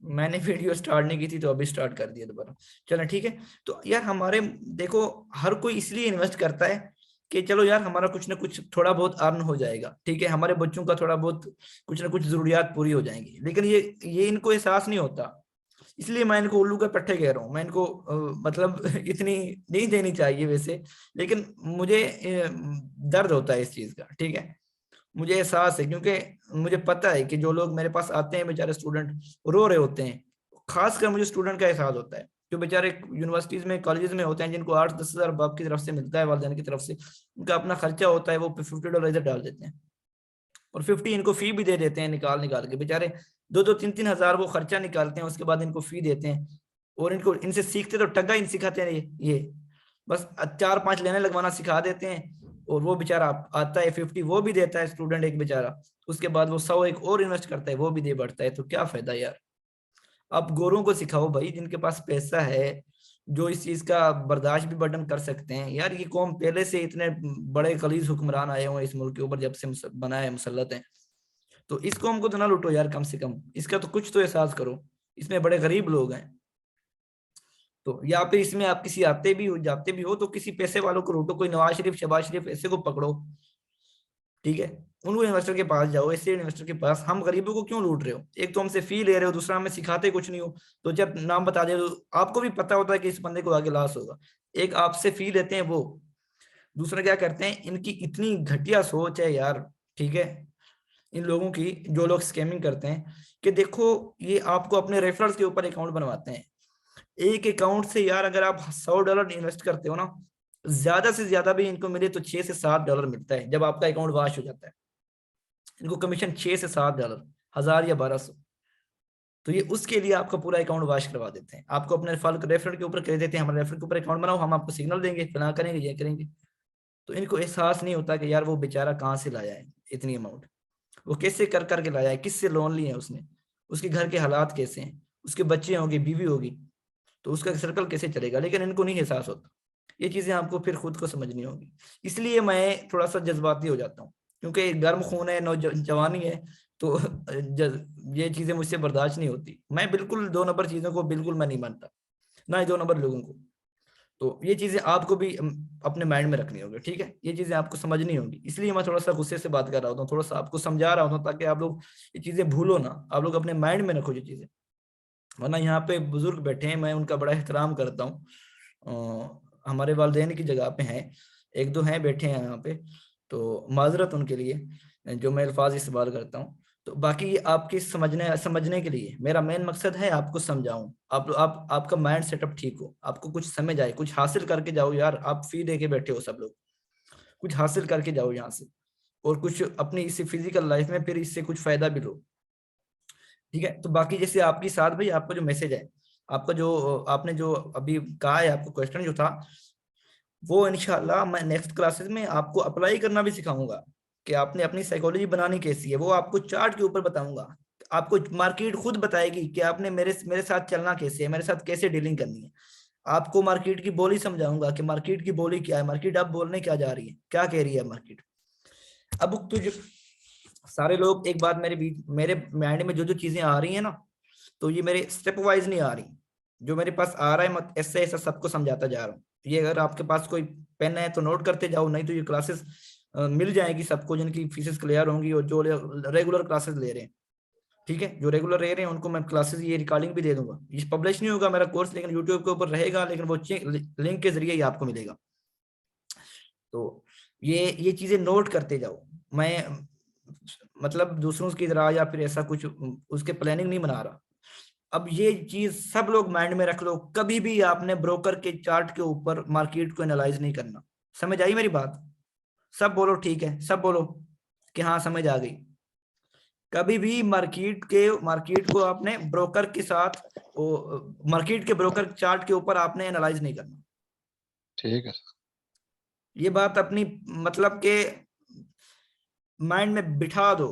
मैंने video start नहीं की थी तो अभी स्टार्ट कर दिया दोबारा। चलो ठीक है। तो यार हमारे देखो, हर कोई इसलिए इन्वेस्ट करता है कि चलो यार हमारा कुछ ना कुछ थोड़ा बहुत अर्न हो जाएगा, ठीक है, हमारे बच्चों का थोड़ा बहुत कुछ ना कुछ जरूरियात पूरी हो जाएंगी। लेकिन ये इनको एहसास नहीं होता। इसलिए मैं इनको उल्लू के पट्टे कह रहा हूँ। मैं इनको मतलब इतनी नहीं देनी चाहिए वैसे, लेकिन मुझे दर्द होता है इस चीज का, ठीक है। मुझे एहसास है, क्योंकि मुझे पता है कि जो लोग मेरे पास आते हैं बेचारे स्टूडेंट रो रहे होते हैं। खासकर मुझे स्टूडेंट का एहसास होता है जो बेचारे यूनिवर्सिटीज में कॉलेजेस में होते हैं, जिनको 8-10 हज़ार बाप की तरफ से मिलता है, वालिदैन की तरफ से। उनका अपना खर्चा होता है, वो $50 इधर डाल देते हैं और 50 इनको फी भी दे देते हैं निकाल निकाल के। बेचारे 2-2 3-3 हज़ार वो खर्चा निकालते हैं, उसके बाद इनको फी देते हैं। और इनको इनसे सीखते तो टग्गा इन सिखाते हैं ये बस 4-5 लेने लगवाना सिखा देते हैं। और वो बेचारा आता है 50 वो भी देता है स्टूडेंट एक बेचारा, उसके बाद वो 100 एक और इन्वेस्ट करता है, वो भी दे बढ़ता है। तो क्या फायदा यार। आप गोरों को सिखाओ भाई, जिनके पास पैसा है, जो इस चीज का बर्दाश्त भी बर्डन कर सकते हैं। यार ये कौम पहले से इतने बड़े खलीज हुक्मरान आए हुए हैं इस मुल्क के ऊपर, जब से बना है मुसल्लत है। तो इस कौम को तो ना लूटो यार, कम से कम इसका तो कुछ तो एहसास करो। इसमें बड़े गरीब लोग हैं। तो या फिर इसमें आप किसी आते भी हो जाते भी हो तो किसी पैसे वालों को लूटो, कोई नवाज शरीफ शहबाज शरीफ ऐसे को पकड़ो, ठीक है। उनको इन्वेस्टर के पास जाओ, ऐसे इन्वेस्टर के पास। हम गरीबों को क्यों लूट रहे हो? एक तो हमसे फी ले रहे हो, दूसरा हमें सिखाते कुछ नहीं हो। तो जब नाम बता दे तो आपको भी पता होता है कि इस बंदे को आगे लॉस होगा। एक आपसे फी लेते हैं वो, दूसरा क्या करते हैं, इनकी इतनी घटिया सोच है यार, ठीक है, इन लोगों की, जो लोग स्कैमिंग करते हैं, कि देखो ये आपको अपने रेफरल्स के ऊपर अकाउंट बनवाते हैं। एक अकाउंट से यार अगर आप $100 इन्वेस्ट करते हो ना, ज्यादा से ज्यादा भी इनको मिले तो $6 से $7 मिलता है जब आपका अकाउंट वाश हो जाता है। इनको कमीशन $6 से $7, 1000 या 1200। तो ये उसके लिए आपका पूरा अकाउंट वाश करवा देते हैं, आपको अपने रेफरल रेफरल के ऊपर कह देते हैं हमारे रेफरल के ऊपर अकाउंट बनाओ, हम आपको सिग्नल देंगे, फला करेंगे, ये करेंगे। तो इनको एहसास नहीं होता कि यार वो बेचारा कहाँ से लाया है इतनी अमाउंट, वो कैसे कर करके लाया है, किससे लोन लिया है उसने, उसके घर के हालात कैसे हैं, उसके बच्चे होंगे, बीवी होगी, तो उसका सर्कल कैसे चलेगा। लेकिन इनको नहीं एहसास होता। ये चीजें आपको फिर खुद को समझनी होगी। इसलिए मैं थोड़ा सा जज्बाती हो जाता हूँ, क्योंकि गर्म खून है, नौजवानी है। तो ये चीजें मुझसे बर्दाश्त नहीं होती। मैं बिल्कुल 2 नंबर चीजों को बिल्कुल मैं नहीं मानता, ना ही 2 नंबर लोगों को। तो ये चीजें आपको भी अपने माइंड में रखनी होगी, ठीक है। ये चीजें आपको समझनी होगी। इसलिए मैं थोड़ा सा गुस्से से बात कर रहा हूँ, थोड़ा सा आपको समझा रहा हूँ, ताकि आप लोग ये चीजें भूलो ना, आप लोग अपने माइंड में रखो ये चीजें। वरना यहाँ पे बुजुर्ग बैठे हैं, मैं उनका बड़ा एहतराम करता हूँ। हमारे वालिदैन की जगह पे हैं, एक दो हैं बैठे हैं यहाँ पे। तो माजरत उनके लिए जो मैं अल्फाज इस्तेमाल करता हूँ। तो बाकी ये आपकी समझने समझने के लिए मेरा मेन मकसद है आपको समझाऊं। आप आपका माइंड सेटअप ठीक हो, आपको कुछ समझ आए, कुछ हासिल करके जाओ यार। आप फी दे के बैठे हो सब लोग, कुछ हासिल करके जाओ यहाँ से, और कुछ अपनी इसी फिजिकल लाइफ में फिर इससे कुछ फायदा भी लो, ठीक है। तो बाकी जैसे आपकी साथ भाई, आपका जो मैसेज है, आपका जो आपने जो अभी कहा है, आपको क्वेश्चन जो था, वो इंशाल्लाह मैं नेक्स्ट क्लासेस में आपको अप्लाई करना भी सिखाऊंगा कि आपने अपनी साइकोलॉजी बनानी कैसी है। वो आपको चार्ट के ऊपर बताऊंगा। आपको मार्केट खुद बताएगी कि आपने मेरे मेरे साथ चलना कैसे है, मेरे साथ कैसे डीलिंग करनी है। आपको मार्केट की बोली समझाऊंगा कि मार्केट की बोली क्या है, मार्केट आप बोलने क्या जा रही है, क्या कह रही है मार्केट। अब तो जो सारे लोग, एक बात मेरे माइंड में जो जो चीजें आ रही है ना, तो ये मेरे स्टेप वाइज नहीं आ रही। जो मेरे पास आ रहा है मत ऐसे ऐसा सबको समझाता जा रहा हूँ। ये अगर आपके पास कोई पेन है तो नोट करते जाओ, नहीं तो ये क्लासेस मिल जाएगी सबको जिनकी फीसेस क्लियर होंगी और जो रेगुलर क्लासेस ले रहे हैं, ठीक है। जो रेगुलर रह रहे हैं उनको मैं क्लासेस ये रिकॉर्डिंग भी दे दूंगा। ये पब्लिश नहीं होगा मेरा कोर्स, लेकिन यूट्यूब के ऊपर रहेगा, लेकिन वो लिंक के जरिए ही आपको मिलेगा। तो ये चीजें नोट करते जाओ। मैं मतलब दूसरों की तरह या फिर ऐसा कुछ उसके प्लानिंग नहीं बना रहा। अब ये चीज सब लोग माइंड में रख लो, कभी भी आपने ब्रोकर के चार्ट के ऊपर मार्केट को एनालाइज नहीं करना। समझ आई मेरी बात? सब बोलो ठीक है, सब बोलो कि हाँ समझ आ गई। कभी भी मार्केट को आपने ब्रोकर के साथ, मार्केट के ब्रोकर चार्ट के ऊपर आपने एनालाइज नहीं करना। ठीक है। ये बात अपनी मतलब के माइंड में बिठा दो,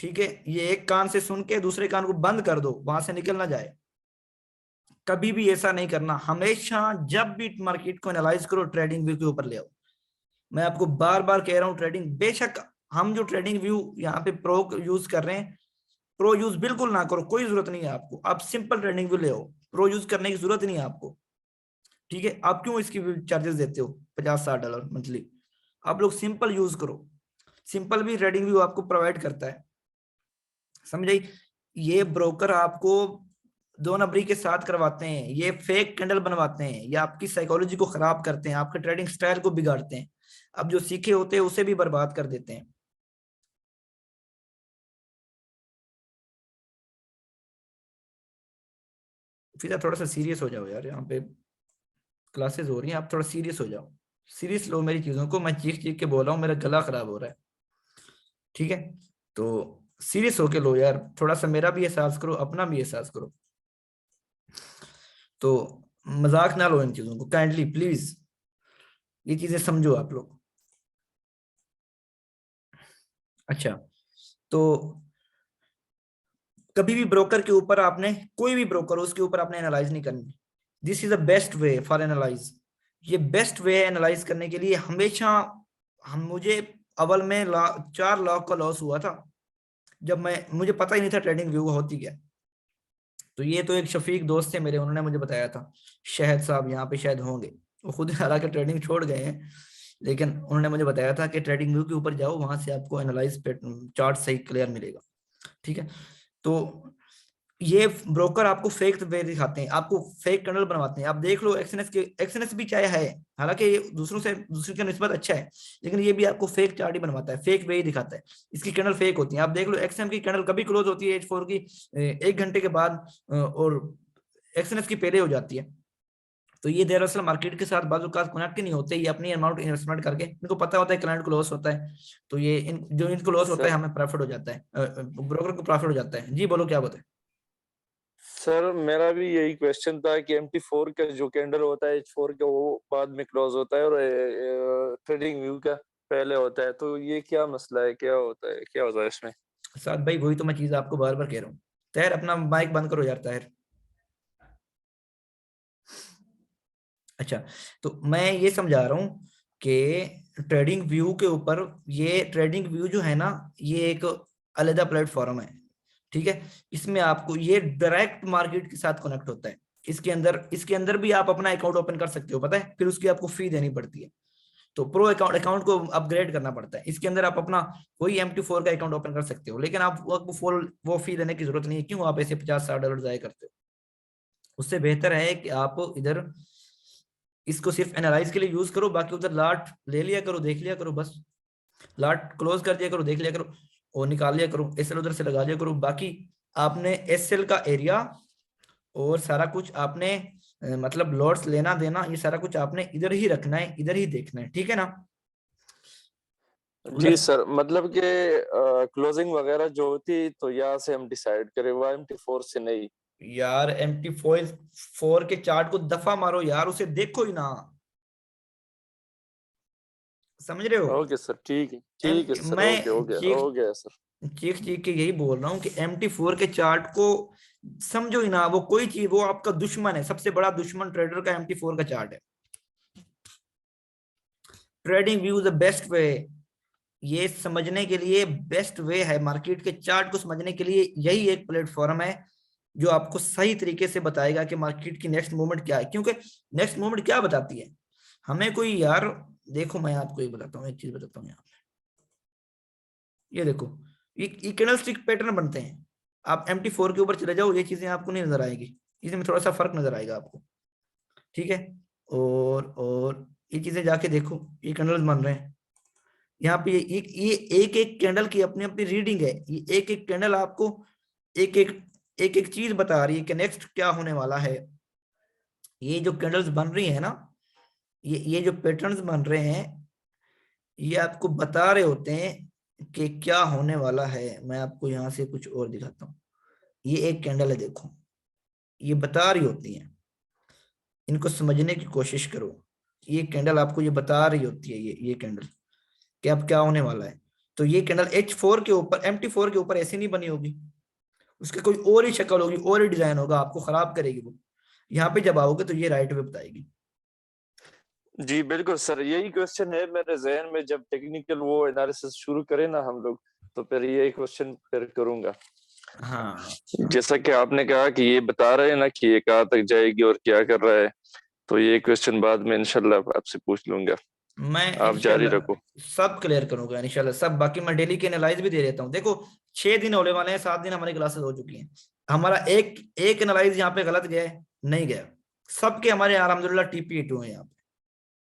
ठीक है। ये एक कान से सुन के दूसरे कान को बंद कर दो, वहां से निकल ना जाए। कभी भी ऐसा नहीं करना। हमेशा जब भी मार्केट को एनालाइज करो, ट्रेडिंग व्यू के ऊपर ले आओ। मैं आपको बार बार कह रहा हूं, ट्रेडिंग बेशक हम जो ट्रेडिंग व्यू यहाँ पे प्रो यूज कर रहे हैं, प्रो यूज बिल्कुल ना करो, कोई जरूरत नहीं है आपको, आप सिंपल ट्रेडिंग व्यू ले आओ, प्रो यूज करने की जरूरत नहीं है आपको। ठीक है, आप क्यों इसकी चार्जेस देते हो 50-60 डॉलर मंथली? आप लोग सिंपल यूज करो, सिंपल भी ट्रेडिंग व्यू आपको प्रोवाइड करता है, समझे? ये ब्रोकर आपको दो नंबरी के साथ करवाते हैं, ये फेक कैंडल बनवाते हैं, ये आपकी साइकोलॉजी को खराब करते हैं, आपके ट्रेडिंग स्टाइल को बिगाड़ते हैं, अब जो सीखे होते हैं उसे भी बर्बाद कर देते हैं। फिर आप थोड़ा सा सीरियस हो जाओ यार, यहाँ पे क्लासेस हो रही हैं, आप थोड़ा सीरियस हो जाओ, सीरियस लो मेरी चीजों को, मैं चीख चीख के बोल रहा हूँ, मेरा गला खराब हो रहा है। ठीक है, तो सीरियस होके लो यार, थोड़ा सा मेरा भी एहसास करो, अपना भी एहसास करो। तो मजाक ना लो इन चीजों को, काइंडली प्लीज, ये चीजें समझो आप लोग। अच्छा, तो कभी भी ब्रोकर के ऊपर आपने, कोई भी ब्रोकर हो उसके ऊपर आपने एनालाइज नहीं करनी। This is the best way for analyse, ये बेस्ट वे है एनालाइज करने के लिए। हमेशा हम, मुझे अव्वल में 4 लाख का लॉस हुआ था, जब मुझे पता ही नहीं था ट्रेडिंग व्यू होती क्या। तो ये तो एक शफीक दोस्त थे मेरे, उन्होंने मुझे बताया था, शहद साहब यहाँ पे शायद होंगे, वो खुद हालांकि ट्रेडिंग छोड़ गए हैं, लेकिन उन्होंने मुझे बताया था कि ट्रेडिंग व्यू के ऊपर जाओ, वहां से आपको एनालाइज चार्ट सही क्लियर मिलेगा। ठीक है, तो ये ब्रोकर आपको फेक वे दिखाते हैं, आपको फेक कैंडल बनवाते हैं। आप देख लो एक्सएनएस के, एक्सएनएस भी चाहे है, हालांकि ये दूसरों से, दूसरे के निस्बत अच्छा है, लेकिन ये भी आपको फेक चार्ट ही बनवाता है, फेक वे ही दिखाता है, इसकी कैंडल फेक होती है। आप देख लो एक्सएम की कैंडल कभी क्लोज होती है H4 की 1 घंटे के बाद, और एक्सएनएस की पहले हो जाती है। तो ये दरअसल मार्केट के साथ बाजू का कनेक्ट ही नहीं होते, ये अपनी अमाउंट इन्वेस्टमेंट करके, इनको पता होता है क्लाइंट को लॉस होता है, तो ये जो इनको लॉस होता है सर हमें प्रॉफिट हो जाता है, ब्रोकर को प्रॉफिट हो जाता है। जी बोलो, क्या बताए? सर मेरा भी यही क्वेश्चन था कि MT4 का जो कैंडल होता है H4 का वो बाद में क्लोज होता है और ट्रेडिंग व्यू का पहले होता है, तो ये क्या मसला है, क्या होता है, क्या होता है इसमें? साथ भाई वही तो मैं चीज आपको बार बार कह रहा हूँ। ताहिर अपना माइक बंद करो यार, ताहिर। अच्छा, तो मैं ये समझा रहा हूँ कि ट्रेडिंग व्यू के ऊपर, ये ट्रेडिंग व्यू जो है ना, ये एक अलग प्लेटफॉर्म है। ठीक है, इसमें आपको ये डायरेक्ट मार्केट के साथ कनेक्ट होता है, इसके अंदर भी आप अपना अकाउंट ओपन कर सकते हो, पता है, फिर उसकी आपको फी देनी पड़ती है। तो प्रो अकाउंट अकाउंट को अपग्रेड करना पड़ता है, इसके अंदर आप अपना कोई MT4 का अकाउंट ओपन कर सकते हो, लेकिन आप वो फी देने की जरूरत नहीं है। क्यों आप ऐसे 50-60 डॉलर जाया करते हो? उससे बेहतर है कि आप इधर इसको सिर्फ एनालाइज के लिए यूज करो, बाकी उधर लाट ले लिया करो, देख लिया करो, बस लाट क्लोज कर दिया करो, देख लिया करो, और निकाल लिया करो, एसएल उधर से लगा लिया करो। बाकी आपने एसएल का एरिया और सारा कुछ आपने मतलब लॉट्स लेना देना, ये सारा कुछ आपने इधर ही रखना है, इधर ही देखना है, ठीक है ना? जी अगर सर, मतलब कि क्लोजिंग वगैरह जो होती तो यहाँ से हम डिसाइड करें, वो MT4 से नहीं? यार MT4 के चार्ट को दफा मारो यार, उसे देखो ही ना, समझ रहे हो? ओके सर, एम ठीक है सर, ओके मैं ओके चीख हो गया सर। चीख चीख के यही बोल रहा हूँ कि MT4 के चार्ट को समझो ही ना, वो कोई चीज, वो आपका दुश्मन है, सबसे बड़ा दुश्मन ट्रेडर का MT4 का चार्ट है। Trading view the best way, ये समझने के लिए बेस्ट वे है, मार्केट के चार्ट को समझने के लिए यही एक प्लेटफॉर्म है जो आपको सही तरीके से बताएगा कि मार्केट की नेक्स्ट मूवमेंट क्या है। क्योंकि नेक्स्ट मूवमेंट क्या बताती है हमें कोई यार, देखो मैं आपको एक बताता हूँ, एक चीज बताता हूँ यहाँ, ये देखो, ये कैंडल स्टिक पैटर्न बनते हैं। आप MT4 के ऊपर चले जाओ, ये चीजें आपको नहीं नजर आएगी, इसमें थोड़ा सा फर्क नजर आएगा आपको। ठीक है, और ये चीजें जाके देखो, ये कैंडल्स बन रहे हैं यहाँ पे, ये एक एक कैंडल की अपनी अपनी रीडिंग है, ये एक एक कैंडल आपको एक एक एक एक चीज बता रही है कि नेक्स्ट क्या होने वाला है। ये जो कैंडल्स बन रही है ना, ये जो पैटर्न्स बन रहे हैं, ये आपको बता रहे होते हैं कि क्या होने वाला है। मैं आपको यहाँ से कुछ और दिखाता हूँ, ये एक कैंडल है, देखो, ये बता रही होती है, इनको समझने की कोशिश करो। ये कैंडल आपको ये बता रही होती है, ये कैंडल कि अब क्या होने वाला है। तो ये कैंडल H4 के ऊपर, MT4 के ऊपर ऐसी नहीं बनी होगी, उसके कोई और ही शक्ल होगी, और ही डिजाइन होगा, आपको खराब करेगी वो। यहाँ पे जब आओगे तो ये राइट वे बताएगी। जी बिल्कुल सर, यही क्वेश्चन है मेरे जहन में, जब टेक्निकल वो एनालिसिस शुरू करें ना हम लोग, तो फिर यही क्वेश्चन फिर करूंगा। हाँ जैसा कि आपने कहा कि ये बता रहे हैं ना कि ये कहाँ तक जाएगी और क्या कर रहा है, तो ये क्वेश्चन बाद में इंशाल्लाह आपसे पूछ लूंगा। मैं आप जारी इंशाल्लाह रखो। सब क्लियर करूंगा इंशाल्लाह सब। बाकी मैं डेली की एनालाइज भी दे देता हूँ। देखो 6 दिन होने वाले हैं, 7 दिन हमारी क्लासेस हो चुकी हैं। हमारा एक एक एनालाइज यहाँ पे गलत गया है? नहीं गया। सबके हमारे अल्हम्दुलिल्लाह TP82 है यहाँ पे,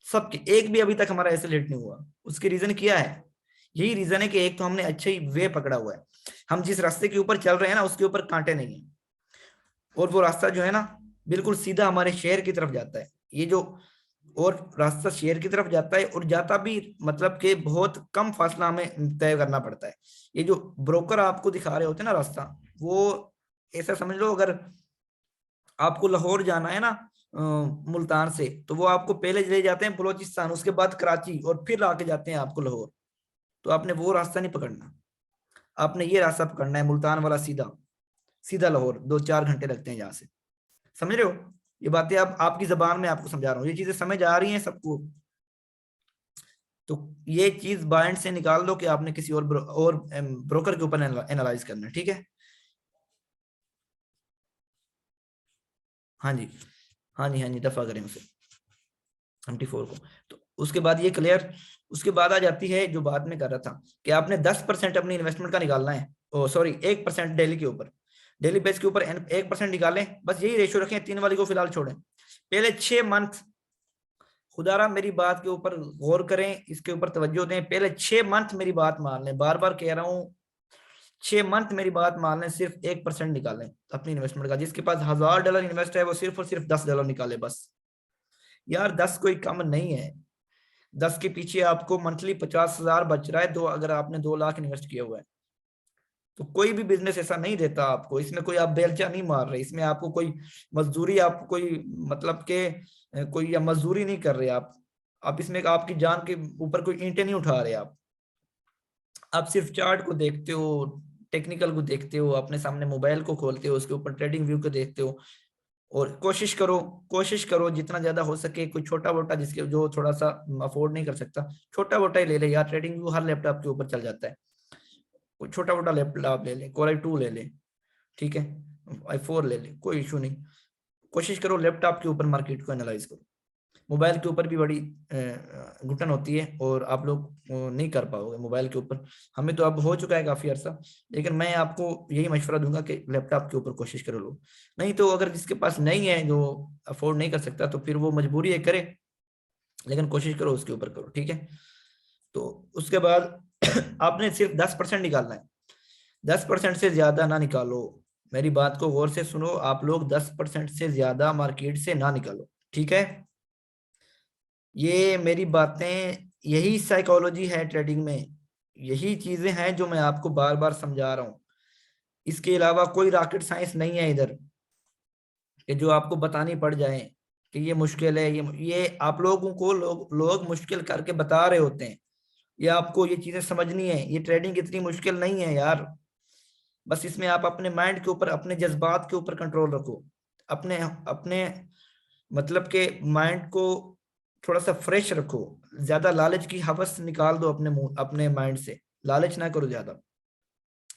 सबके। एक भी अभी तक हमारा ऐसे लेट नहीं हुआ। उसकी रीजन क्या है? यही रीजन है कि एक तो हमने अच्छे ही वे पकड़ा हुआ है। हम जिस रास्ते के ऊपर चल रहे हैं ना, उसके ऊपर कांटे नहीं है। और वो रास्ता जो है ना, बिल्कुल सीधा हमारे शहर की तरफ जाता है। ये जो और रास्ता शहर की तरफ जाता है, और जाता भी मतलब कि बहुत कम फासला हमें तय करना पड़ता है। ये जो ब्रोकर आपको दिखा रहे होते हैं ना रास्ता, वो ऐसा समझ लो, अगर आपको लाहौर जाना है ना मुल्तान से, तो वो आपको पहले ले जाते हैं बलोचिस्तान, उसके बाद कराची, और फिर आके जाते हैं आपको लाहौर। तो आपने वो रास्ता नहीं पकड़ना, आपने ये रास्ता पकड़ना है मुल्तान वाला, सीधा सीधा लाहौर। 2-4 घंटे लगते हैं यहाँ से। समझ रहे हो? ये बातें आप आपकी जबान में आपको समझा रहा हूँ, ये चीजें समझ आ रही हैं सबको? तो ये चीज बाइंड से निकाल दो कि आपने किसी और ब्रोकर के ऊपर एनालाइज करना है, ठीक है? हाँ जी, हाँ जी, हाँ जी, दफा करें उसे 24 को। तो उसके बाद ये क्लियर। उसके बाद आ जाती है जो बात में कर रहा था, कि आपने 10% अपनी इन्वेस्टमेंट का निकालना है। ओ सॉरी, 1% डेली के ऊपर, डेली बेस के ऊपर 1% निकालें। बस यही रेशियो रखें, 3 वाली को फिलहाल छोड़ें। पहले 6 मंथ, खुदारा मेरी बात के ऊपर गौर करें, इसके ऊपर तवज्जो दें। पहले 6 मंथ मेरी बात मान लें, बार बार कह रहा हूँ, 6 मंथ मेरी बात मान लें, सिर्फ 1% निकालें अपनी इन्वेस्टमेंट का। जिसके पास $1000 इन्वेस्ट है, वो सिर्फ और सिर्फ $10 निकाले बस। यार 10 कोई कम नहीं है। 10 के पीछे आपको मंथली 50,000 बच रहा है, दो अगर आपने 2 लाख इन्वेस्ट किया हुआ है। तो कोई भी बिजनेस ऐसा नहीं देता आपको, इसमें कोई आप बेलचा नहीं मार रहे, इसमें आपको कोई मजदूरी, आपको कोई मतलब के कोई या मजदूरी नहीं कर रहे आप इसमें आपकी जान के ऊपर कोई ईंटें नहीं उठा रहे आप सिर्फ चार्ट को देखते हो, टेक्निकल को देखते हो, अपने सामने मोबाइल को खोलते हो, उसके ऊपर ट्रेडिंग व्यू को देखते हो। और कोशिश करो जितना ज्यादा हो सके, कोई छोटा मोटा जिसके जो थोड़ा सा अफोर्ड नहीं कर सकता, छोटा मोटा ही ले ले यार। ट्रेडिंग व्यू हर लैपटॉप के ऊपर चल जाता है। कोई छोटा मोटा लैपटॉप ले ले, Core i2 ले ले, ठीक है, i4 ले ले, कोई इशू नहीं। कोशिश करो लैपटॉप के ऊपर मार्केट को एनालाइज करो। मोबाइल के ऊपर भी बड़ी घुटन होती है, और आप लोग नहीं कर पाओगे मोबाइल के ऊपर। हमें तो अब हो चुका है काफी अर्सा, लेकिन मैं आपको यही मशवरा दूंगा कि लैपटॉप के ऊपर कोशिश करो लोग। नहीं तो अगर जिसके पास नहीं है, जो अफोर्ड नहीं कर सकता, तो फिर वो मजबूरी है करे, लेकिन कोशिश करो उसके ऊपर करो, ठीक है? तो उसके बाद आपने सिर्फ 10% निकालना है। 10% से ज्यादा ना निकालो। मेरी बात को गौर से सुनो, आप लोग 10% से ज्यादा मार्केट से ना निकालो, ठीक है? ये मेरी बातें, यही साइकोलॉजी है ट्रेडिंग में। यही चीजें हैं जो मैं आपको बार बार समझा रहा हूँ। इसके अलावा कोई रॉकेट साइंस नहीं है इधर, कि जो आपको बतानी पड़ जाए कि ये मुश्किल है। ये आप लोगों को लोग मुश्किल करके बता रहे होते हैं। ये आपको ये चीजें समझनी है। ये ट्रेडिंग इतनी मुश्किल नहीं है यार। बस इसमें आप अपने माइंड के ऊपर, अपने जज्बात के ऊपर कंट्रोल रखो। अपने अपने मतलब के माइंड को थोड़ा सा फ्रेश रखो। ज्यादा लालच की हवस निकाल दो अपने मुंह, अपने माइंड से। लालच ना करो ज्यादा।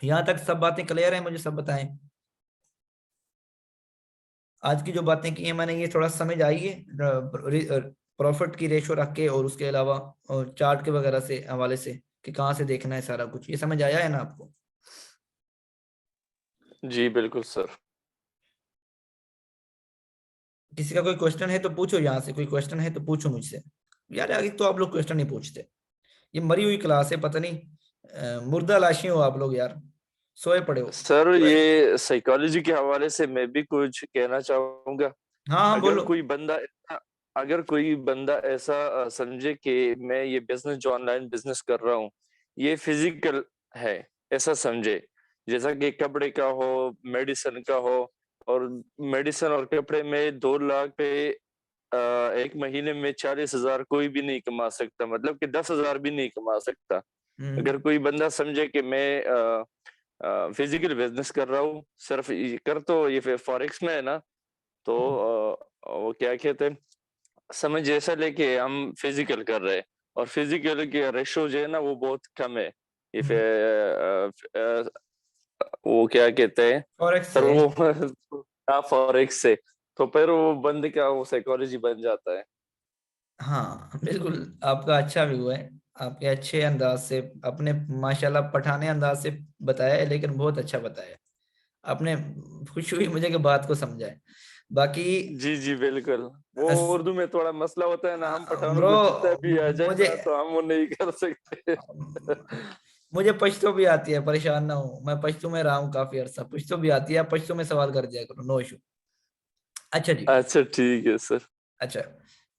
यहाँ तक सब बातें क्लियर है? मुझे सब बताएं। आज की जो बातें की हैं मैंने, ये थोड़ा समझ आई है? प्रॉफिट की रेशो रख के, और उसके अलावा चार्ट के वगैरह से हवाले से, कि कहाँ से देखना है, सारा कुछ ये समझ आया है ना आपको? जी बिल्कुल सर। किसी का कोई क्वेश्चन है तो पूछो, यहाँ से कोई क्वेश्चन है तो पूछो मुझसे। यार आगे तो आप लोग क्वेश्चन नहीं पूछते। ये मरी हुई क्लास है, पता नहीं मुर्दा लाशी हो आप लोग यार, सोए पड़े हो। सर ये साइकोलॉजी के हवाले से मैं भी कुछ कहना चाहूंगा। हाँ हाँ अगर बोलो। कोई बंदा अगर कोई बंदा ऐसा समझे कि मैं ये बिजनेस जो ऑनलाइन बिजनेस कर रहा हूँ ये फिजिकल है, ऐसा समझे, जैसा कि कपड़े का हो, मेडिसिन का हो, और मेडिसिन और कपड़े में 2 लाख पे एक महीने में 40,000 कोई भी नहीं कमा सकता, मतलब कि 10,000 भी नहीं कमा सकता। हम्म। अगर कोई बंदा समझे कि मैं फिजिकल बिजनेस कर रहा हूँ, सिर्फ कर तो ये फॉरेक्स में है ना, तो वो क्या कहते हैं, समय जैसा लेके हम फिजिकल कर रहे हैं, और फिजिकल के रेशो जो है ना वो बहुत कम है। ये हम्म। वो क्या कहते हैं फॉरेक्स सर से। वो हाँ फॉरेक्स से, तो फिर वो बंद क्या वो साइकोलॉजी बन जाता है। हाँ बिल्कुल, आपका अच्छा व्यू है। आपके अच्छे अंदाज से, अपने माशाल्लाह पठाने अंदाज से बताया है, लेकिन बहुत अच्छा बताया है आपने। खुशी हुई मुझे कि बात को समझा है। बाकी जी जी बिल्कुल। वो उर्दू में थोड़ा मसला होता है ना, हम पठानों ब्रो, को जितना भी आ जाए मुझे ना तो हम वो नहीं कर सकते। मुझे पश्तो भी आती है, परेशान ना हो, मैं पश्तो में रहा हूँ काफी अरसा, पश्तो भी आती है, आप पश्तो में सवाल कर दिया करो, नो इशू। अच्छा जी। अच्छा ठीक है सर। अच्छा,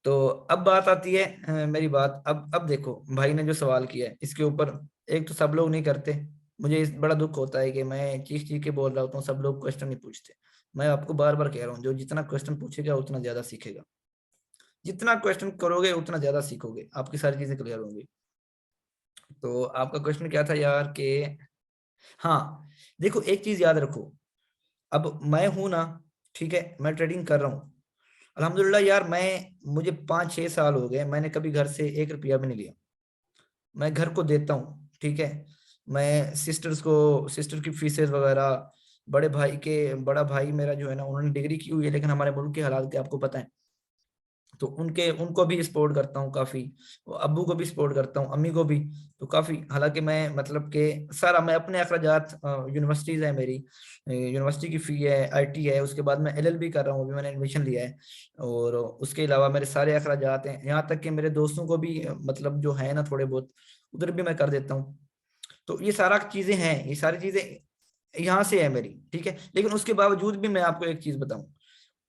तो अब बात आती है मेरी बात, अब देखो भाई ने जो सवाल किया है इसके ऊपर, एक तो सब लोग नहीं करते। मुझे इस बड़ा दुख होता है कि मैं चीख चीख के बोल रहा होता हूँ, सब लोग क्वेश्चन नहीं पूछते। मैं आपको बार बार कह रहा हूँ, जो जितना क्वेश्चन पूछेगा उतना ज्यादा सीखेगा। जितना क्वेश्चन करोगे उतना ज्यादा सीखोगे, आपकी सारी चीजें क्लियर होंगी। तो आपका क्वेश्चन क्या था यार कि, हाँ देखो एक चीज याद रखो, अब मैं हूं ना, ठीक है, मैं ट्रेडिंग कर रहा हूँ अल्हम्दुलिल्लाह यार। मुझे 5-6 साल हो गए, मैंने कभी घर से 1 रुपया भी नहीं लिया। मैं घर को देता हूँ, ठीक है। मैं सिस्टर की फीसेस वगैरह, बड़ा भाई मेरा जो है ना, उन्होंने डिग्री की हुई है, लेकिन हमारे मुल्क के हालात के आपको पता है, तो उनके उनको भी सपोर्ट करता हूँ काफी। अब्बू को भी सपोर्ट करता हूँ, अम्मी को भी। तो काफी, हालांकि मैं मतलब कि सारा मैं अपने अखराजात, यूनिवर्सिटीज है मेरी, यूनिवर्सिटी की फी है, आईटी है, उसके बाद मैं एलएलबी कर रहा हूँ, अभी मैंने एडमिशन लिया है। और उसके अलावा मेरे सारे अखराजात हैं, यहाँ तक कि मेरे दोस्तों को भी मतलब जो है ना थोड़े बहुत, उधर भी मैं कर देता हूँ। तो ये सारा चीजें हैं, ये सारी चीजें यहाँ से है मेरी, ठीक है। लेकिन उसके बावजूद भी मैं आपको एक चीज बताऊं,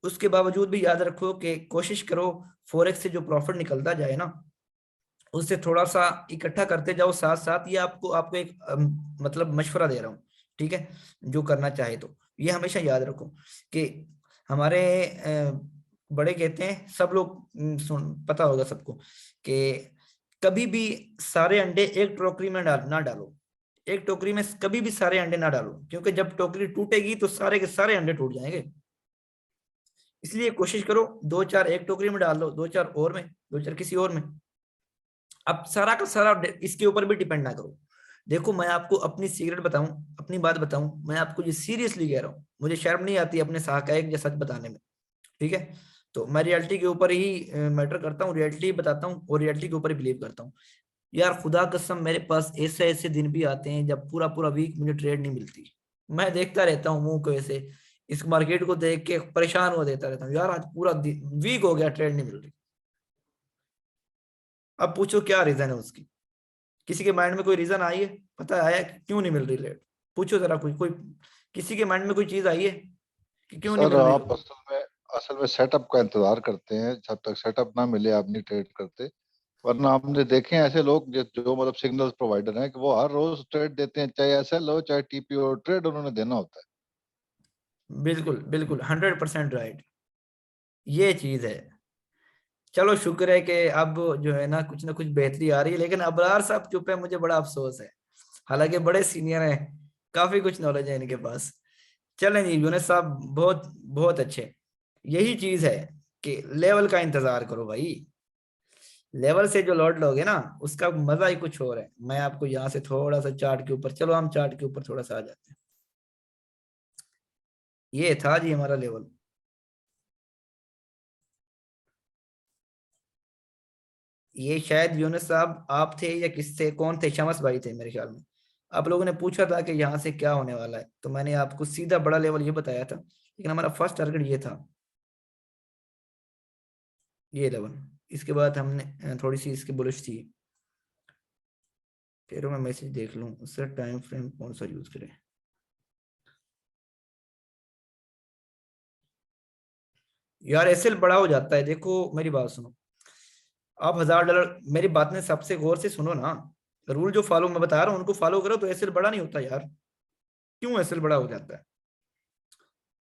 उसके बावजूद भी याद रखो कि कोशिश करो, फॉरेक्स से जो प्रॉफिट निकलता जाए ना, उससे थोड़ा सा इकट्ठा करते जाओ साथ साथ। ये आपको आपको एक मतलब मशवरा दे रहा हूँ, ठीक है, जो करना चाहे तो ये हमेशा याद रखो कि हमारे बड़े कहते हैं, सब लोग सुन पता होगा सबको, कि कभी भी सारे अंडे एक टोकरी में ना डालो। एक टोकरी में कभी भी सारे अंडे ना डालो, क्योंकि जब टोकरी टूटेगी तो सारे के सारे अंडे टूट जाएंगे। इसलिए कोशिश करो, 2-4 एक टोकरी में डाल लो, 2-4 और में, 2-4 किसी और में। अब सारा का सारा इसके ऊपर भी डिपेंड ना करो। देखो मैं आपको अपनी सीक्रेट बताऊं, अपनी बात बताऊं, मैं आपको ये सीरियसली कह रहा हूं, मुझे शर्म नहीं आती अपने साहब सच बताने में, ठीक है। तो मैं रियलिटी के ऊपर ही मैटर करता हूँ, रियलिटी बताता हूँ और रियलिटी के ऊपर ही बिलीव करता हूँ। यार खुदा कसम, मेरे पास ऐसे ऐसे दिन भी आते हैं जब पूरा पूरा वीक मुझे ट्रेड नहीं मिलती। मैं देखता रहता हूँ मुंह को ऐसे, इस मार्केट को देख के परेशान हुआ देता रहता हूँ, यार आज पूरा वीक हो गया, ट्रेड नहीं मिल रही। अब पूछो क्या रीजन है उसकी, किसी के माइंड में कोई रीजन आई है? पता आया कि क्यों नहीं मिल रही ट्रेड? पूछो जरा, कोई कोई किसी के माइंड में कोई चीज आई है कि क्यों नहीं सर मिल रही आप हो? असल में सेटअप का इंतजार करते हैं, जब तक सेटअप ना मिले आप नहीं ट्रेड करते। वरना हमने देखे हैं ऐसे लोग जो मतलब सिग्नल्स प्रोवाइडर हैं कि वो हर रोज ट्रेड देते हैं, चाहे एसएल हो चाहे टीपी हो, ट्रेड उन्होंने देना होता है। बिल्कुल बिल्कुल, 100% राइट, ये चीज है। चलो शुक्र है कि अब जो है ना कुछ बेहतरी आ रही है, लेकिन अबरार साहब चुप है, मुझे बड़ा अफसोस है। हालांकि बड़े सीनियर हैं, काफी कुछ नॉलेज है इनके पास। चलें जी यूनुस साहब, बहुत बहुत अच्छे। यही चीज है कि लेवल का इंतजार करो भाई, लेवल से जो लौट लोगे ना, उसका मजा ही कुछ और है। मैं आपको यहाँ से थोड़ा सा चार्ट के ऊपर, चलो हम चार्ट के ऊपर थोड़ा सा आ जाते हैं। ये था जी हमारा लेवल। ये शायद यूनुस साहब आप थे या किससे, कौन थे, शमस भाई थे मेरे ख्याल में। आप लोगों ने पूछा था कि यहाँ से क्या होने वाला है, तो मैंने आपको सीधा बड़ा लेवल ये बताया था, लेकिन हमारा फर्स्ट टारगेट ये था, ये लेवल। इसके बाद हमने थोड़ी सी इसकी बुलिश थी। फिर मैं मैसेज देख लूँ, उससे टाइम फ्रेम कौन सा यूज करें। यार एसएल बड़ा हो जाता है, देखो मेरी बात सुनो, आप $1000, मेरी बात ने सबसे गौर से सुनो ना, रूल जो फॉलो मैं बता रहा हूँ उनको फॉलो करो, तो एसएल बड़ा नहीं होता यार। क्यों एसएल बड़ा हो जाता है?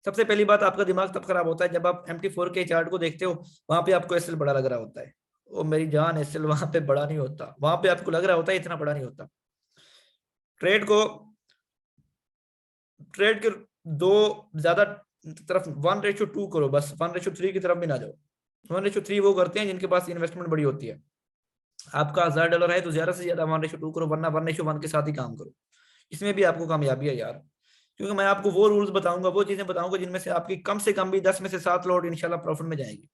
सबसे पहली बात, आपका दिमाग तब खराब होता है जब आप MT4 के चार्ट को देखते हो, वहां पे आपको एसएल बड़ा लग रहा होता है। ओ मेरी जान, एसएल वहां पे बड़ा नहीं होता, वहां पे आपको लग रहा होता है इतना बड़ा नहीं होता। ट्रेड को, ट्रेड के दो ज्यादा तरफ 1:2 करो, बस 1:3 की तरफ भी ना जाओ। 1:3 वो करते हैं जिनके पास इन्वेस्टमेंट बड़ी होती है। आपका $1000 है तो ज्यादा से ज्यादा 1:2 करो, वरना 1:1 के साथ ही काम करो। इसमें भी आपको कामयाबी है यार। क्योंकि मैं आपको वो रूल्स बताऊंगा, वो चीजें बताऊंगा जिनमें से आपकी कम से कम भी 10 में से 7 लॉट इंशाल्लाह प्रॉफिट में जाएंगे।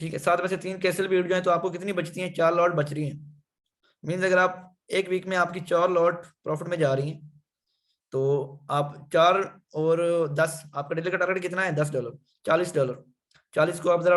ठीक है, 7 में से 3 कैंसिल भी उठ जाए तो आपको कितनी बचती हैं, 4 लॉट बच रही हैं। मीन्स अगर आप एक वीक में आपकी 4 लॉट प्रॉफिट में जा रही हैं, तो आप 4 और 10, आपका डेली का टारगेट कितना है, $10, $40। 40 को आप जरा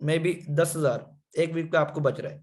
मे बी 10,000 एक वीक पे आपको बच रहा है।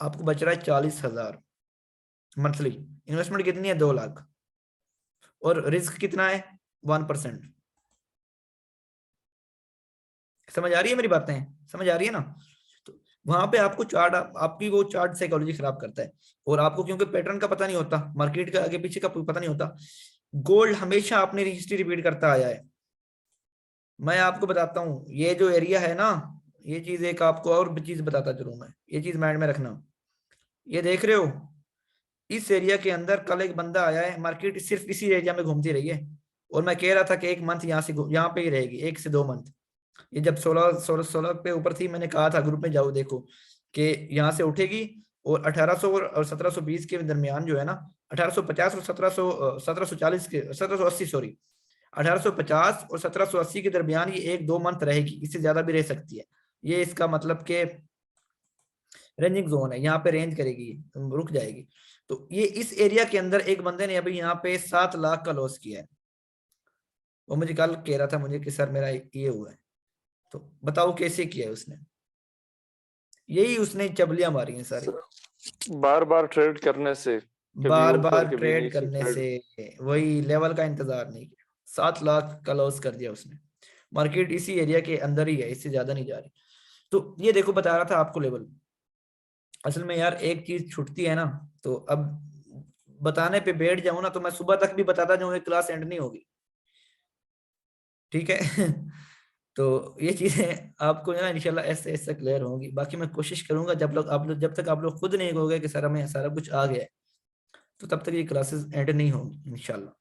आपको बच रहा है 40,000 मंथली। इन्वेस्टमेंट कितनी है, 2 लाख। और रिस्क कितना है, 1%। समझ आ रही है मेरी बातें, समझ आ रही है ना? तो वहां पे आपको चार्ट, आपकी वो चार्ट साइकोलॉजी खराब करता है। और आपको क्योंकि पैटर्न का पता नहीं होता, मार्केट का आगे पीछे का पता नहीं होता। गोल्ड हमेशा अपनी हिस्ट्री रिपीट करता आया है। मैं आपको बताता हूँ, ये जो एरिया है ना, ये चीज एक आपको और भी चीज बताता चलूं मैं, ये चीज माइंड में रखना। ये देख रहे हो, इस एरिया के अंदर कल एक बंदा आया है, मार्केट सिर्फ इसी एरिया में घूमती रही है। और मैं कह रहा था कि 1 मंथ यहाँ से यहाँ पे ही रहेगी, 1 से 2 मंथ। ये जब 16 पे ऊपर थी, मैंने कहा था ग्रुप में जाओ देखो कि यहाँ से उठेगी। और 1800 और 1720 के दरमियान जो है ना, 1850 और 1740 के 1780, सॉरी, 1850 और 1780 के दरमियान ये 1-2 मंथ रहेगी, इससे ज्यादा भी रह सकती है। ये इसका मतलब कि रेंजिंग जोन है, यहाँ पे रेंज करेगी, रुक जाएगी। तो ये इस एरिया के अंदर एक बंदे ने अभी यहाँ पे 7 लाख का लॉस किया है। वो मुझे कल कह रहा था मुझे कि सर मेरा ये हुआ है। तो बताओ कैसे किया है उसने? यही उसने चबलियां मारी हैं सारी, बार बार ट्रेड करने से, कभी बार ऊपर बार कभी ट्रेड नीचे करने ट्रेड। से, वही लेवल का इंतजार नहीं किया। 7 लाख का लॉस कर दिया उसने। मार्केट इसी एरिया के अंदर ही है, इससे ज्यादा नहीं जा रही। तो ये देखो बता रहा था आपको लेवल। असल में यार एक चीज छूटती है ना, तो अब बताने पे बैठ जाऊं ना तो मैं सुबह तक भी बताता जाऊं, एक क्लास एंड नहीं होगी। ठीक है। तो ये चीजें आपको ना इंशाल्लाह ऐसे ऐसे क्लियर होंगी। बाकी मैं कोशिश करूंगा जब तक आप लोग खुद नहीं कहोगे कि सर हमें सारा कुछ आ गया है, तो तब तक ये क्लासेस एंड नहीं होंगी इंशाल्लाह।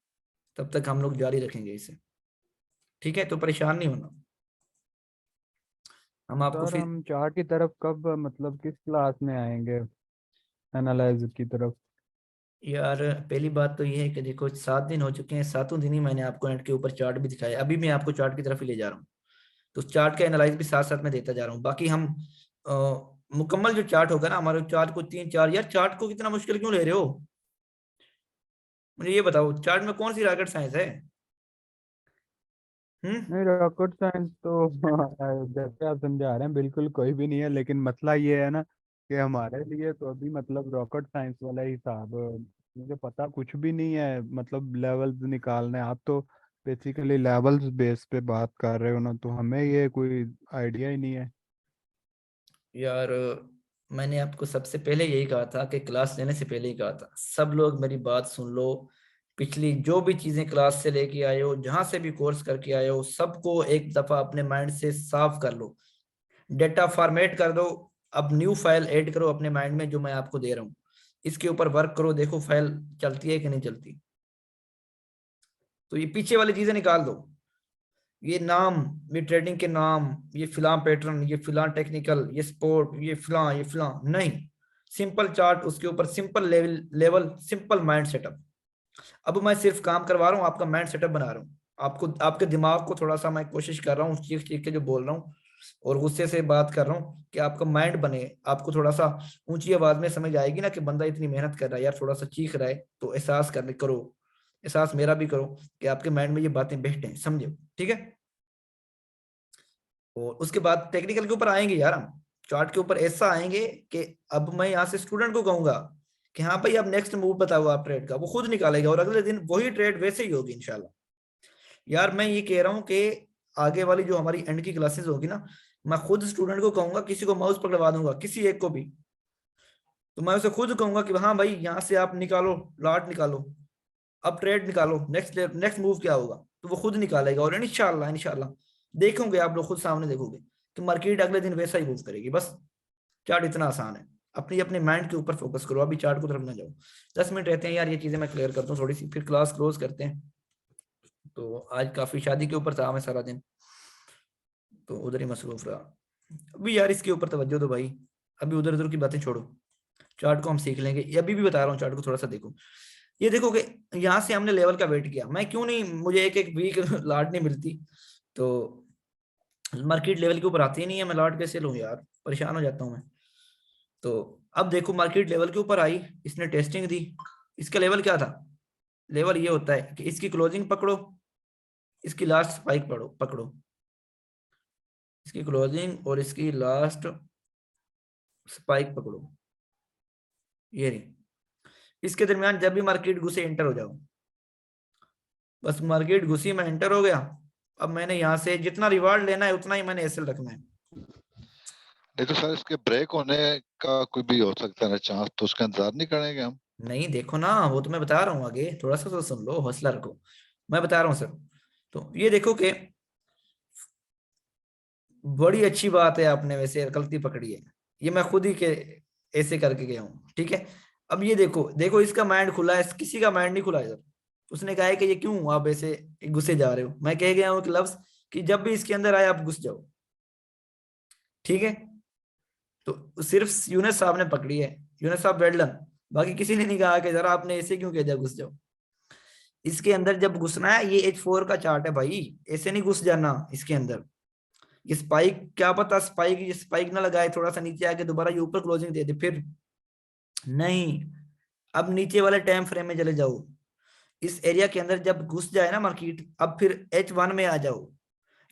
तब तक हम लोग जारी रखेंगे इसे। ठीक है, तो परेशान नहीं होना, हम आपको सर फिर। हम चार्ट की तरफ कब मतलब किस क्लास में आएंगे, एनालाइज की तरफ? यार पहली बात तो ये है कि देखो 7 दिन हो चुके हैं, 7 दिन ही मैंने आपको एंड के ऊपर चार्ट भी दिखाया। अभी मैं आपको चार्ट की तरफ ही ले जा रहा हूँ, तो चार्ट का एनालाइज भी साथ साथ में देता जा रहा हूँ। बाकी हम मुकम्मल जो चार्ट होगा ना हमारे, चार्ट को 3-4, यार चार्ट को कितना मुश्किल क्यों ले रहे हो? मुझे ये बताओ, चार्ट में कौन सी रॉकेट साइंस है? हम्म। नहीं, रॉकेट साइंस तो जैसे आप समझा रहे हैं बिल्कुल कोई भी नहीं है, लेकिन मसला ये है ना कि हमारे लिए तो अभी मतलब रॉकेट साइंस वाला हिसाब मुझे पता कुछ भी नहीं है। मतलब लेवल्स निकालने, आप तो बेसिकली लेवल्स बेस पे बात कर रहे हो ना, तो हमें ये कोई आइडिया ही नहीं है। यार मैंने आपको सबसे पहले यही कहा था कि क्लास लेने से पहले ही कहा था, सब लोग मेरी बात सुन लो। पिछली जो भी चीजें क्लास से लेके आए हो, जहां से भी कोर्स करके आए हो, सबको एक दफा अपने माइंड से साफ कर लो। डेटा फॉर्मेट कर दो। अब न्यू फाइल ऐड करो अपने माइंड में, जो मैं आपको दे रहा हूँ इसके ऊपर वर्क करो, देखो फाइल चलती है कि नहीं चलती। तो ये पीछे वाली चीजें निकाल दो। ये नाम, ये ट्रेडिंग के नाम, ये फिलां पैटर्न, ये फिलां टेक्निकल, ये स्पोर्ट, ये फिलां नहीं। सिंपल चार्ट, उसके ऊपर simple level simple mind setup. अब मैं सिर्फ काम करवा रहा हूँ, आपका माइंड सेटअप बना रहा हूँ। आपको आपके दिमाग को थोड़ा सा मैं कोशिश कर रहा हूँ चीख चीख के जो बोल रहा हूँ और गुस्से से बात कर रहा हूँ कि आपका माइंड बने। आपको थोड़ा सा ऊंची आवाज में समझ आएगी ना कि बंदा इतनी मेहनत कर रहा है यार, थोड़ा सा चीख रहा है, तो एहसास करने करो, एहसास मेरा भी करो कि आपके माइंड में ये बातें बैठे हैं, समझो? ठीक है। और उसके बाद टेक्निकल के ऊपर आएंगे यार, हम चार्ट के ऊपर ऐसा आएंगे कि अब मैं यहाँ से स्टूडेंट को कहूंगा कि हाँ भाई अब नेक्स्ट मूव बताओ आप ट्रेड का, वो खुद निकालेगा और अगले दिन वही ट्रेड वैसे ही होगी इंशाल्लाह। यार मैं ये कह रहा हूँ कि आगे वाली जो हमारी एंड की क्लासेस होगी ना, मैं खुद स्टूडेंट को कहूंगा, किसी को माउस पकड़वा दूंगा, किसी एक को भी, तो मैं उसे खुद कहूंगा कि हाँ भाई यहाँ से आप निकालो, लॉट निकालो, अब ट्रेड निकालो, नेक्स्ट मूव क्या होगा, तो वो खुद निकालेगा। और इंशाल्लाह इंशाल्लाह देखोगे आप लोग, खुद सामने देखोगे कि मार्केट अगले दिन वैसा ही मूव करेगी। बस चार्ट इतना आसान है। अपनी अपने माइंड के ऊपर फोकस करो, अभी चार्ट को तरफ ना जाओ। 10 मिनट रहते हैं यार, ये चीजें मैं क्लियर करता हूँ थोड़ी सी, फिर क्लास क्लोज करते हैं। तो आज काफी शादी के ऊपर था मैं सारा दिन, तो उधर ही मसरूफ रहा। अभी यार इसके ऊपर तवज्जो दो भाई, अभी उधर उधर की बातें छोड़ो। चार्ट को हम सीख लेंगे, ये अभी भी बता रहा हूँ, चार्ट को थोड़ा सा देखो। ये देखो कि यहाँ से हमने लेवल का वेट किया, मैं क्यों नहीं, मुझे एक एक वीक लाट नहीं मिलती, तो मार्केट लेवल के ऊपर आती ही नहीं है, मैं लाट कैसे लूँ यार, परेशान हो जाता हूँ मैं। तो अब देखो मार्केट लेवल के ऊपर आई, इसने टेस्टिंग दी, इसका लेवल क्या था, लेवल ये होता है कि इसकी क्लोजिंग पकड़ो, इसकी लास्ट स्पाइक पकड़ो, इसकी क्लोजिंग और इसकी लास्ट स्पाइक पकड़ो, ये रही, इसके दरमियान जब भी मार्केट घुसे एंटर हो जाओ, बस मार्केट घुसी मैं एंटर हो गया। अब मैंने यहाँ से जितना रिवार्ड लेना है उतना ही मैंने एसएल रखना है। नहीं तो सर इसके ब्रेक होने का कोई भी हो सकता है चांस, तो उसका इंतजार नहीं करेंगे हम? नहीं देखो ना, वो तो मैं बता रहा हूँ आगे, थोड़ा सा तो सुन लो, हौसला रखो, मैं बता रहा हूँ सर। तो ये देखो कि बड़ी अच्छी बात है, आपने वैसे गलती पकड़ी है, ये मैं खुद ही के ऐसे करके गया हूँ, ठीक है। अब ये देखो, देखो इसका माइंड खुला है, किसी का माइंड नहीं खुला है सर। उसने कहा है कि ये क्यों आप ऐसे घुसे जा रहे हो, मैं कह गया हूँ कि लफ्ज कि जब भी इसके अंदर आए आप घुस जाओ, ठीक है। तो सिर्फ यूनुस साहब ने पकड़ी है, यूनुस साहब वेल डन, बाकी किसी ने नहीं कहा कि जरा आपने ऐसे क्यों कह दिया घुस जाओ। इसके अंदर जब घुसना है, ये H4 का चार्ट है भाई, ऐसे नहीं घुस जाना इसके अंदर। ये स्पाइक, क्या पता स्पाइक, ये स्पाइक ना लगाए, थोड़ा सा नीचे आके दोबारा ये ऊपर क्लोजिंग दे दे, फिर नहीं। अब नीचे वाले टाइम फ्रेम में चले जाओ, इस एरिया के अंदर जब घुस जाए ना मार्केट, अब फिर H1 में आ जाओ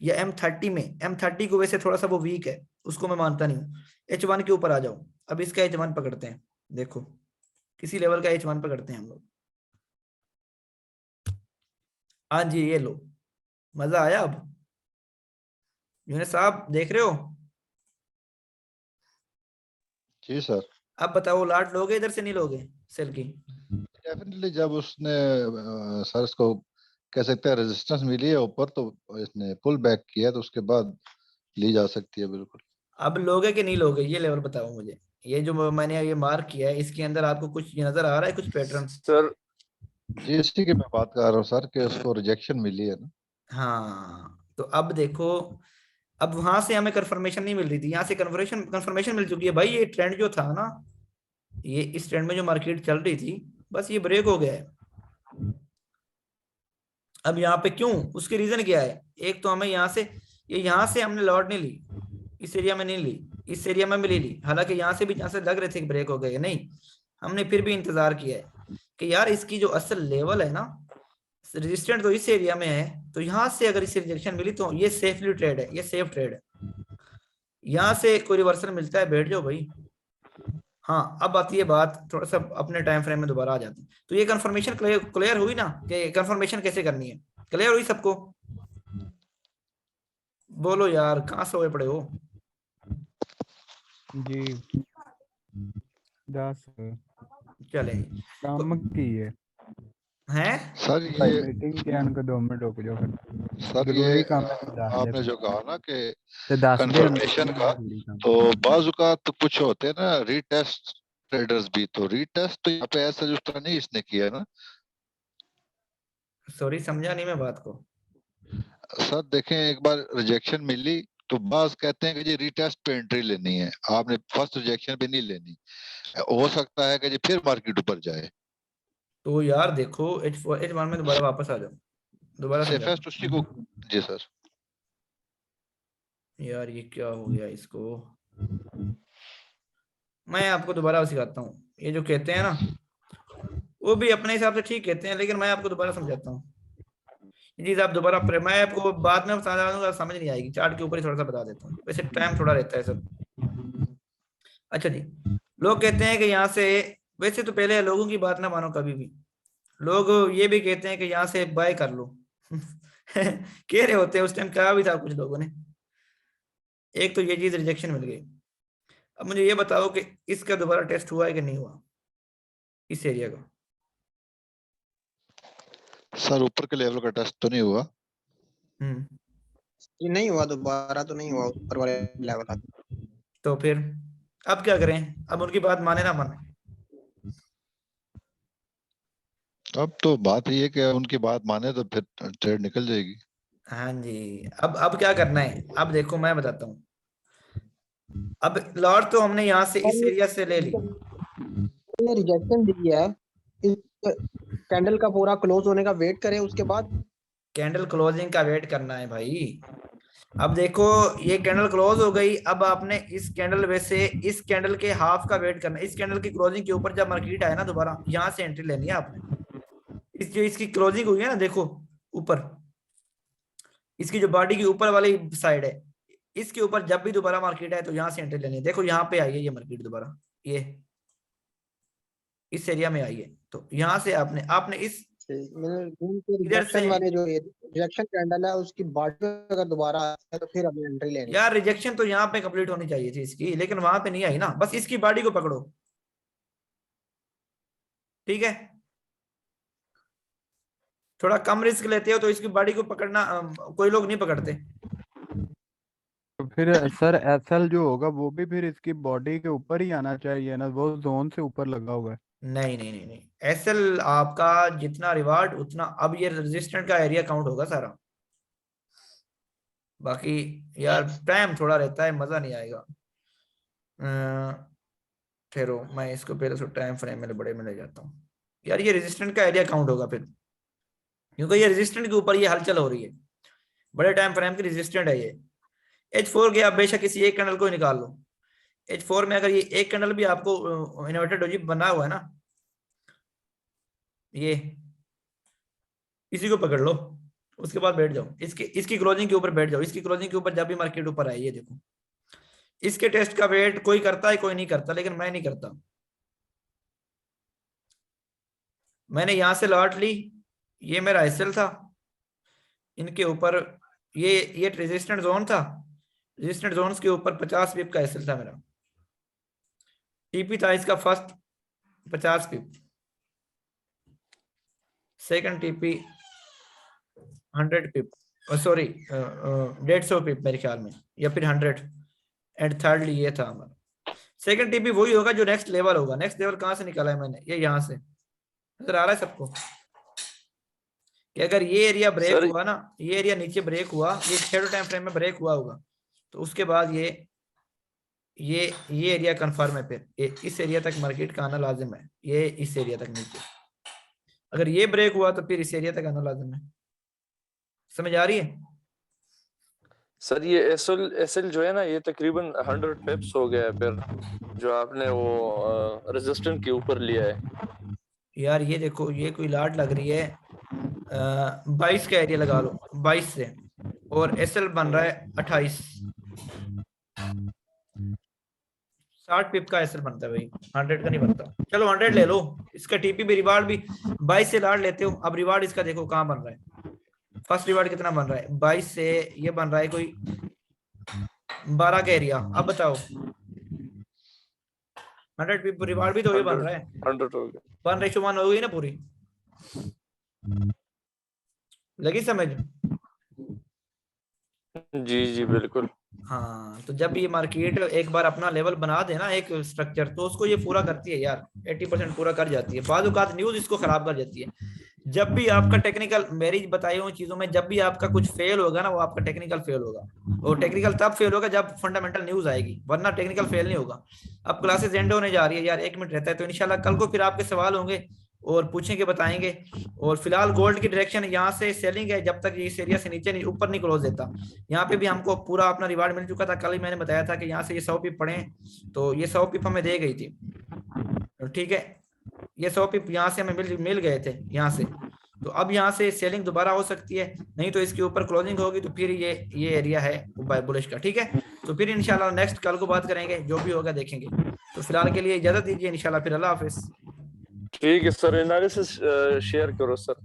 या M30 में। M30 को वैसे थोड़ा सा वो वीक है, उसको मैं मानता नहीं हूँ। H1 के ऊपर आ जाओ, अब इसका H1 पकड़ते हैं, देखो किसी लेवल का H1 पकड़ते हैं हम लोग। हाँ जी, ये लो, मजा आया। अब यूनुस साहब देख रहे हो, जी सर। अब बताओ लाट लोगे इधर से नहीं लोगे सेल की? डेफिनेटली जब उसने सर इसको कह सकते हैं रेजिस्टेंस मिली है ऊपर, तो इसने पुल बैक किया, तो उसके बाद ली जा सकती है बिल्कुल। अब लोगे कि नहीं लोगे, ये लेवल बताओ मुझे। ये जो मैंने ये मार्क किया है, इसके अंदर आपको कुछ ये नजर आ रहा है, कुछ पैटर्न? सर जी इसी की मैं बात कर रहा हूँ सर, कि उसको रिजेक्शन मिली है ना। हाँ, तो अब देखो, अब वहां से हमें कंफर्मेशन नहीं मिल रही थी, यहाँ से कंफर्मेशन मिल चुकी है भाई। ये ट्रेंड जो था ना, ये इस ट्रेंड में जो मार्केट चल रही थी, बस ये ब्रेक हो गया है। अब यहाँ पे क्यों, उसके रीजन क्या है? एक तो हमें यहाँ से, ये यहाँ से हमने लॉट नहीं ली, इस एरिया में नहीं ली, इस एरिया में भी नहीं ली, हालांकि यहाँ से भी, जहाँ से लग रहे थे कि ब्रेक हो गए, नहीं, हमने फिर भी इंतजार किया है कि यार इसकी जो असल लेवल है ना, रेजिस्टेंट तो इस एरिया में है, तो यहाँ से अगर इसे रिजेक्शन मिली तो ये सेफली ट्रेड है, ये सेफ ट्रेड है। यहाँ से कोई रिवर्सल मिलता है, बैठ जाओ भाई। हाँ, अब आती है बात, थोड़ा सा अपने टाइम फ्रेम में दोबारा आ जाते हैं। तो ये कंफर्मेशन क्लियर हुई ना, कि कंफर्मेशन कैसे करनी है? क्लियर हुई सबको? बोलो यार, कहाँ सोए पड़े हो? जी 10 चले काम की है हैं सर भाई, ये मीटिंग के आने को 2 मिनट रुक जाओ फिर, सर ये जरूरी काम है तो दस आपने दे जो कहा ना कि ते 10 दे कंफर्मेशन का, तो बाजू का तो कुछ होते हैं ना रीटेस्ट ट्रेडर्स भी, तो रीटेस्ट तो यहाँ पे ऐसा जिस तरह नहीं इसने किया ना। सॉरी, समझा नहीं मैं बात को। सर देखें, एक बार रिजेक्शन मिली तो बाज कहते हैं कि जी रीटेस्ट पे एंट्री लेनी है, आपने फर्स्ट रिजेक्शन पे नहीं लेनी। हो सकता है कि जी फिर मार्केट ऊपर जाए। तो यार देखो, H1 में दोबारा वापस आ जाओ, दोबारा समझाता सेफेस्ट उसी को। जी सर। हूँ। यार ये क्या हो गया इसको, मैं आपको दोबारा सिखाता हूँ। ये जो कहते हैं ना, वो भी अपने हिसाब से ठीक कहते हैं, लेकिन मैं आपको दोबारा समझाता हूँ। ये चीज आप दोबारा मैं आपको बाद में समझा दूंगा, समझ नहीं आएगी, चार्ट के ऊपर ही थोड़ा सा बता देता हूँ, वैसे टाइम थोड़ा रहता है सर। अच्छा जी, लोग कहते हैं कि यहाँ से, वैसे तो पहले लोगों की बात ना मानो कभी भी, लोग ये भी कहते हैं कि यहाँ से बाय कर लो कह रहे होते हैं, उस टाइम कहा भी था कुछ लोगों ने। एक तो ये चीज रिजेक्शन मिल गई। अब मुझे ये बताओ कि इसका दोबारा टेस्ट हुआ है कि नहीं हुआ, इस एरिया का? सर ऊपर के लेवल का टेस्ट तो नहीं हुआ। ये नहीं हुआ, दोबारा तो नहीं हुआ ऊपर वाले लेवल का। तो फिर अब क्या करें? अब उनकी बात माने ना माने? अब तो बात ये है कि उनकी बात माने तो फिर ट्रेड निकल जाएगी। हाँ जी, अब क्या करना है? अब देखो मैं बताता हूँ। अब लॉट तो हमने यहाँ से इस एरिया से ले ली, ये रिजेक्शन दी है, इस कैंडल का पूरा क्लोज होने का वेट करें, उसके बाद कैंडल क्लोजिंग का वेट करना है भाई। अब देखो ये कैंडल क्लोज हो गई, अब आपने इस कैंडल में से इस कैंडल के हाफ का वेट करना है। इस कैंडल की क्लोजिंग के ऊपर जब मार्केट आए ना दोबारा, यहाँ से एंट्री लेनी है आपने। इस जो इसकी क्लोजिंग हुई है ना, देखो ऊपर इसकी जो बॉडी की ऊपर वाली साइड है, इसके ऊपर जब भी दोबारा मार्केट आए तो यहाँ से एंट्री लेनी है। देखो यहाँ पे आई है ये मार्केट दोबारा, ये इस एरिया में आई है, तो यहाँ से आपने इस इधर से रिजेक्शन वाले जो रिजेक्शन कैंडल है उसकी बॉडी अगर दोबारा आए तो फिर हमें एंट्री लेनी है। यार रिजेक्शन तो यहाँ पे कंप्लीट होनी चाहिए थी इसकी, लेकिन वहां पे नहीं आई ना। बस इसकी बॉडी को पकड़ो, ठीक है। थोड़ा कम रिस्क लेते हो तो इसकी बॉडी को पकड़ना, कोई लोग नहीं पकड़ते। तो फिर सर एसएल जो होगा वो भी फिर इसकी बॉडी के ऊपर ही आना चाहिए ना, वो जोन से ऊपर लगा हुआ है। नहीं नहीं नहीं नहीं, एसएल आपका जितना रिवार्ड उतना, अब ये रेजिस्टेंट का एरिया काउंट होगा सारा। बाकी यार टाइम थोड़ा रहता है, मजा नहीं आएगा। फिर मैं इसको पहले से टाइम फ्रेम में बड़े में ले जाता हूँ यार। ये रेजिस्टेंट का एरिया काउंट होगा फिर, क्योंकि ये रेजिस्टेंट के ऊपर ये हलचल हो रही है, बड़े टाइम फ्रेम की रेजिस्टेंट है ये। H4 के आप बेशक किसी एक कैंडल को ही निकाल लो। H4 में अगर ये एक कैंडल भी आपको इन्वर्टेड डोजी बना हुआ है ना, ये इसी को पकड़ लो, उसके बाद बैठ जाओ। इसकी क्लोजिंग के ऊपर बैठ जाओ। इसकी क्लोजिंग के ऊपर जब भी मार्केट ऊपर आए, ये देखो इसके टेस्ट का वेट कोई करता है कोई नहीं करता, लेकिन मैं नहीं करता। मैंने यहां से लॉट ली, ये मेरा एसएल था, इनके ऊपर ये रेजिस्टेंट जोन था, रेजिस्टेंट जोन्स के ऊपर 50 पिप का एसएल था मेरा। टीपी था इसका फर्स्ट 50 पिप, सेकंड टीपी 100 पिप, सॉरी 150 पिप मेरे ख्याल में, या फिर 100, एंड थर्डली ये था हमारा। सेकंड टीपी वही होगा जो नेक्स्ट लेवल होगा। नेक्स्ट लेवल कहां से निकाला है मैंने, ये यहां से। नजर आ रहा है सबको कि अगर ये एरिया ब्रेक हुआ ना, ये एरिया नीचे ब्रेक हुआ, ये शैडो टाइम फ्रेम में ब्रेक हुआ होगा, तो उसके बाद ये एरिया कंफर्म है। फिर इस एरिया तक मार्केट का आना लाजिम है, ये इस एरिया तक नीचे। अगर ये ब्रेक हुआ तो फिर इस एरिया तक आना लाजिम है। समझ आ रही है सर? ये एसएल जो है ना, ये तकरीबन 100 पिप्स हो गया है फिर, जो आपने वो रेजिस्टेंट के ऊपर लिया है। यार ये देखो, ये कोई लाट लग रही है 22 का एरिया लगा लो, 22 से, और एसएल बन रहा है 28। 60 पिप का एसएल बनता है भाई, 100 का नहीं बनता। चलो 100 ले लो, इसका टीपी भी रिवार्ड भी 22 से लाट लेते हो। अब रिवार्ड इसका देखो कहाँ बन रहा है। फर्स्ट रिवार्ड कितना बन रहा है, 22 से ये बन रहा है कोई 12 का एरिया। अब बताओ 100 पिप रिवार्ड भी तो ये बन रहा है, 100 हो गया, 1:1 हो गई ना पूरी। लगी समझ? जी जी बिल्कुल। हाँ, तो जब ये मार्केट एक बार अपना लेवल बना दे ना, एक स्ट्रक्चर, तो उसको ये पूरा करती है यार, 80% पूरा कर जाती है। बाद औकात न्यूज इसको खराब कर जाती है। जब भी आपका टेक्निकल, मेरी बताई हुई चीजों में जब भी आपका कुछ फेल होगा ना, वो आपका टेक्निकल फेल होगा। और टेक्निकल तब फेल होगा जब फंडामेंटल न्यूज आएगी, वरना टेक्निकल फेल नहीं होगा। अब क्लासेस एंड होने जा रही है यार, 1 मिनट रहता है, तो इंशाल्लाह कल को फिर आपके सवाल होंगे और पूछेंगे, बताएंगे। और फिलहाल गोल्ड की डायरेक्शन यहाँ से सेलिंग है, जब तक इस एरिया से नीचे नहीं, ऊपर नहीं क्लोज देता। यहाँ पे भी हमको पूरा अपना रिवार्ड मिल चुका था। कल ही मैंने बताया था कि यहाँ से ये 100 पिप पड़े, तो ये 100 पिप हमें दे गई थी, ठीक है। ये 100 पिप यहाँ से हमें मिल गए थे यहाँ से। तो अब यहाँ से सेलिंग दोबारा हो सकती है, नहीं तो इसके ऊपर क्लोजिंग होगी, तो फिर ये एरिया है बाय बुलिश का, ठीक है। तो फिर इंशाल्लाह नेक्स्ट कल को बात करेंगे, जो भी होगा देखेंगे। तो फिलहाल के लिए इजाजत दीजिए इंशाल्लाह, फिर अल्लाह हाफिज। ठीक है सर, एनालिसिस शेयर करो सर,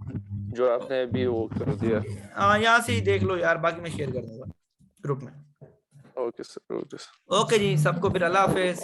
जो आपने अभी वो कर दिया। हाँ, यहाँ से ही देख लो यार, बाकी मैं शेयर कर दूंगा ग्रुप में। Okay sir, okay sir. Okay जी, सबको फिर अल्लाह हाफिज।